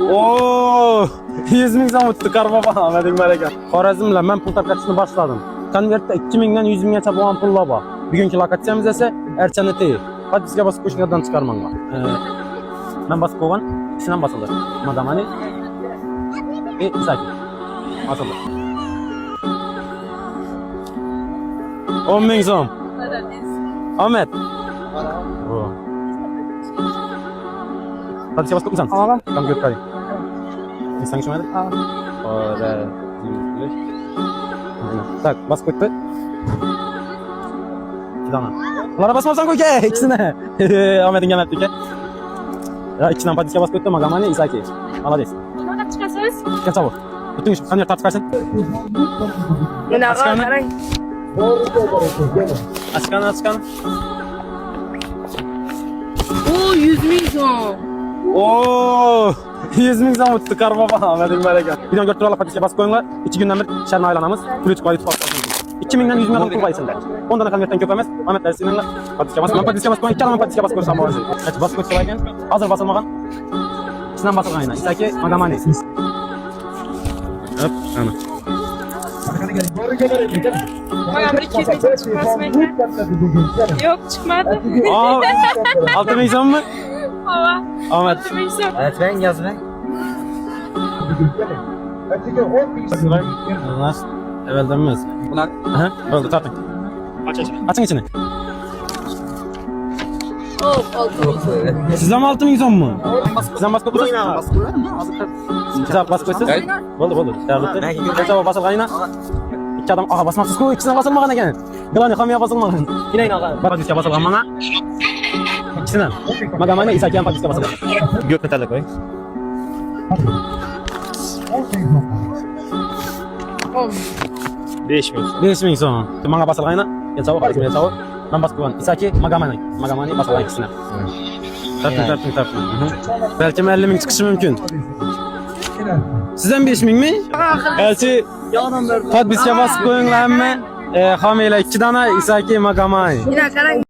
Oo, 100 ming so'm o'tdi Karbaba, Ahmedik Malaka. Xorazmda men pul tarqatishni boshladim. Konvertda 2000 dan 100 minggacha bo'lgan pullar bor. Bugungi lokatsiyamiz esa Erchanete. Podpiska bosib qo'shinglardan chiqarmanglar. Men bosib qo'ygan, ishdan bosildi. Madamani. Isaki. Bosildi. 10 ming so'm. Ahmet. Podpiska bosib qo'ysan? Ava. Tam götüreyim. İnsan şuna da. Ora. Tak, bas koydu. Gidana. Lara basmazsan koy ke ikisine. Ahmet'in gelmedi ki. Ya ikisinden patiske bas koydu magamani İsaki. Malades. Nima chiqasiz? Gel çabuk. Bütün iş kanıyor tartışkarsın. Mana Askan. qarang. Askan. Oo 100 ming so'm. Oo, 100 ming so'm o'tdi Karbaba, Ahmedik Malaka. Bilon götürüp alıp patiske bas koyunlar. 2 günden bir şerna aylanamız. Pulüç koydu tutmasın. 2000 dan 100 ming pul bayısında. Ondan da konvertten köp emas. Ahmet dersininle patiske bas. Ben patiske bas koyun. 2 adam patiske bas koysam bu arada. Kaç bas koysa ekan. Hazır basılmagan. İçinden basılgan ayna. İsaki Magamani. Hop, ana. Bana bir 200 ming chiqmasmi ekan? Yo'q, chiqmadi. Aa, 6 ming so'm mu? Hava. Ahmet. 6 ming so'm. Evet ben yazdım. Bunlar evvelden mi? Bunlar Aha, oldu tartın. Açın içini. Hop 6 ming so'm. Sizden mi 6 ming so'm mu? Sizden bas koydu. Kitap bas koysun. Oldu. Değerli. Kaça basılgan ayna. 2 adam aha basmaksız koy. İkisinden basılmagan ekan. Gılani kamya basılmagan. Yine ayna. Patiske basılgan bana. İkisinden. Magamani İsaki yan patiske basılgan. Gök metalde koy. 5 ming. 5 ming so'm. Manga basılgan ayna. Gel çabuk. Patiske gel çabuk. Ben bas koygan. İsaki Magamani basılgan ikisine. Tartın. Belki 50 ming çıkışı mümkün. Sizden 5 ming mi? Elçi Podpiska basıp koyunlar mı? Hamile 2 tane İsaki Magamani. Mana qarang.